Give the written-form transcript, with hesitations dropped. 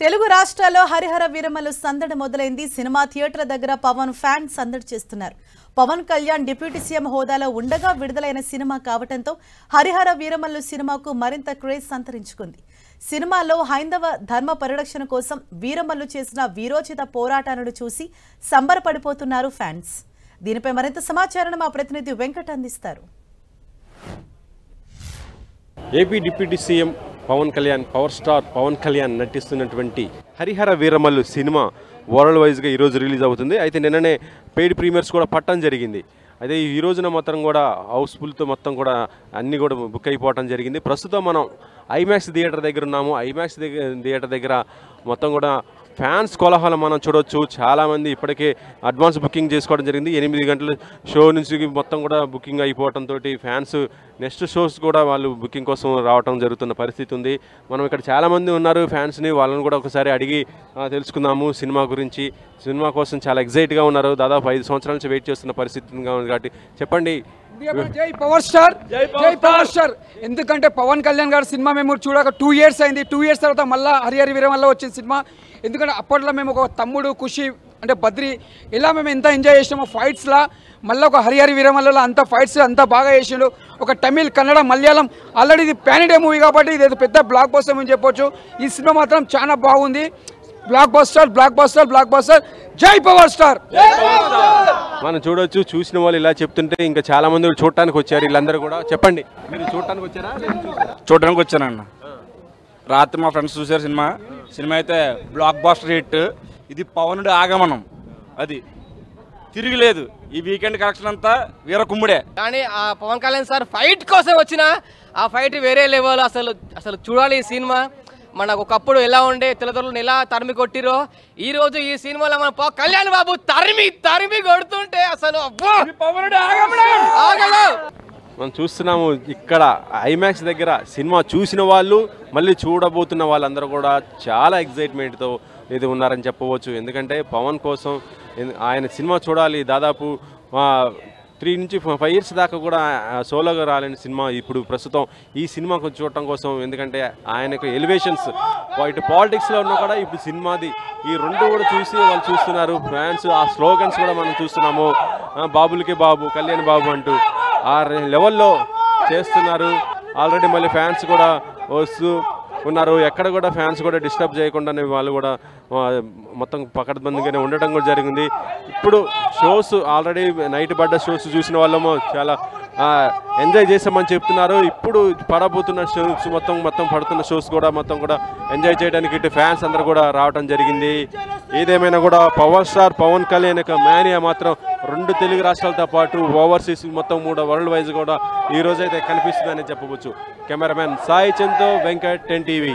తెలుగు రాష్ట్రాల్లో హరిహర వీరమల్లు సందడి మొదలైంది. సినిమా థియేటర్ దగ్గర పవన్ ఫ్యాన్స్ సందడి చేస్తున్నారు. పవన్ కళ్యాణ్ డిప్యూటీ సీఎం హోదాలో ఉండగా విడుదలైన సినిమా కావడంతో హరిహర వీరమల్లు సినిమాకు మరింత క్రేజ్ సంతరించుకుంది. సినిమాలో హైందవ ధర్మ పరిరక్షణ కోసం వీరమల్లు చేసిన వీరోచిత పోరాటాలను చూసి సంబరపడిపోతున్నారు ఫ్యాన్స్. దీనిపై మరింత సమాచారాన్ని మా ప్రతినిధి వెంకట్ అందిస్తారు. AP deputy CM Pawan Kalyan, power star Pawan Kalyan నటిస్తున్నటువంటి హరిహర వీరమల్లు సినిమా వరల్డ్ వైజ్గా ఈరోజు రిలీజ్ అవుతుంది. అయితే నిన్ననే పెయిడ్ ప్రీమియర్స్ కూడా పట్టడం జరిగింది. అయితే ఈ రోజున మొత్తం కూడా హౌస్ఫుల్తో మొత్తం కూడా అన్నీ కూడా బుక్ అయిపోవడం జరిగింది. ప్రస్తుతం మనం ఐమాక్స్ థియేటర్ దగ్గర ఉన్నాము. ఐమాక్స్ థియేటర్ దగ్గర మొత్తం కూడా ఫ్యాన్స్ కోలాహలం మనం చూడవచ్చు. చాలామంది ఇప్పటికే అడ్వాన్స్ బుకింగ్ చేసుకోవడం జరిగింది. 8 గంటల షో నుంచి మొత్తం కూడా బుకింగ్ అయిపోవడంతో ఫ్యాన్స్ నెక్స్ట్ షోస్ కూడా వాళ్ళు బుకింగ్ కోసం రావడం జరుగుతున్న పరిస్థితి ఉంది. మనం ఇక్కడ చాలామంది ఉన్నారు ఫ్యాన్స్ని, వాళ్ళని కూడా ఒకసారి అడిగి తెలుసుకుందాము సినిమా గురించి. సినిమా కోసం చాలా ఎగ్జైట్గా ఉన్నారు. దాదాపు 5 సంవత్సరాల నుంచి వెయిట్ చేస్తున్న పరిస్థితి ఉంది కాబట్టి చెప్పండి. జై పవర్ స్టార్, జై పవర్ స్టార్. ఎందుకంటే పవన్ కళ్యాణ్ గారి సినిమా మేము చూడక 2 years అయింది. 2 years తర్వాత మళ్ళీ హరిహర వీరమల్లు వచ్చిన సినిమా. ఎందుకంటే అప్పట్లో మేము ఒక తమ్ముడు, ఖుషి అంటే బద్రి ఇలా మేము ఎంత ఎంజాయ్ చేసామో ఫైట్స్లా, మళ్ళీ ఒక హరిహర వీరమల్లులో అంత ఫైట్స్ అంత బాగా చేసిండు. ఒక తమిళ్, కన్నడ, మలయాళం ఆల్రెడీ ఇది పాన్ ఇండియా మూవీ కాబట్టి ఇది పెద్ద బ్లాక్ బస్టర్ అని చెప్పొచ్చు. ఈ సినిమా మాత్రం చాలా బాగుంది. Block buster, block buster, block buster. జై పవర్ స్టార్. మనం చూడొచ్చు. చూసిన వాళ్ళు ఇలా చెప్తుంటే ఇంకా చాలా మంది చూడటానికి వచ్చారు. వీళ్ళందరూ కూడా చెప్పండి, మీరు చూడటానికి వచ్చారా? చూడడానికి వచ్చానన్న. రాత్రి మా ఫ్రెండ్స్ చూసారు సినిమా. సినిమా అయితే బ్లాక్ బాస్టర్ హిట్. ఇది పవనుడి ఆగమనం, అది తిరిగిలేదు. ఈ వీకెండ్ కలెక్షన్ అంతా వీర కుమ్ముడే. కానీ ఆ పవన్ కళ్యాణ్ సార్ ఫైట్ కోసం వచ్చిన ఆ ఫైట్ వేరే లెవెల్. అసలు చూడాలి ఈ సినిమా. మనకు ఒకప్పుడు ఎలా ఉండే తెల్లదొరలను ఎలా తరిమి కొట్టిరో, ఈ రోజు ఈ సినిమాలో మన కళ్యాణ్ బాబు తరిమి కొడుతుంటే అసలు మనం చూస్తున్నాము ఇక్కడ ఐమాక్స్ దగ్గర సినిమా చూసిన వాళ్ళు, మళ్ళీ చూడబోతున్న వాళ్ళందరూ కూడా చాలా ఎగ్జైట్మెంట్తో ఇది ఉన్నారని చెప్పవచ్చు. ఎందుకంటే పవన్ కోసం ఆయన సినిమా చూడాలి. దాదాపు 3 నుంచి 5 years దాకా కూడా సోలోగా రాలేని సినిమా ఇప్పుడు ప్రస్తుతం ఈ సినిమా చూడటం కోసం. ఎందుకంటే ఆయనకు ఎలివేషన్స్ ఇటు పాలిటిక్స్లో ఉన్నా కూడా ఇప్పుడు సినిమాది ఈ రెండు కూడా చూసి వాళ్ళు చూస్తున్నారు ఫ్యాన్స్. ఆ స్లోగన్స్ కూడా మనం చూస్తున్నాము. బాబులకి బాబు, కళ్యాణ్ బాబు అంటూ ఆ లెవెల్లో చేస్తున్నారు. ఆల్రెడీ మళ్ళీ ఫ్యాన్స్ కూడా వస్తూ ఉన్నారు. ఎక్కడ కూడా ఫ్యాన్స్ కూడా డిస్టర్బ్ చేయకుండానే వాళ్ళు కూడా మొత్తం పకడ్బందీగానే ఉండటం కూడా జరిగింది. ఇప్పుడు షోస్ ఆల్రెడీ నైట్ పడ్డ షోస్ చూసిన వాళ్ళము చాలా ఎంజాయ్ చేసామని చెప్తున్నారు. ఇప్పుడు పడబోతున్న షోస్ మొత్తం పడుతున్న షోస్ కూడా మొత్తం కూడా ఎంజాయ్ చేయడానికి ఇటు ఫ్యాన్స్ అందరూ కూడా రావడం జరిగింది. ఏదేమైనా కూడా పవర్ స్టార్ పవన్ కళ్యాణ్ యొక్క మేనియా మాత్రం 2 తెలుగు రాష్ట్రాలతో పాటు ఓవర్సీస్ మొత్తం 3 వరల్డ్ వైజ్ కూడా ఈ రోజైతే కనిపిస్తుందని చెప్పవచ్చు. కెమెరామెన్ సాయి చంద్తో వెంకట్, 10 TV.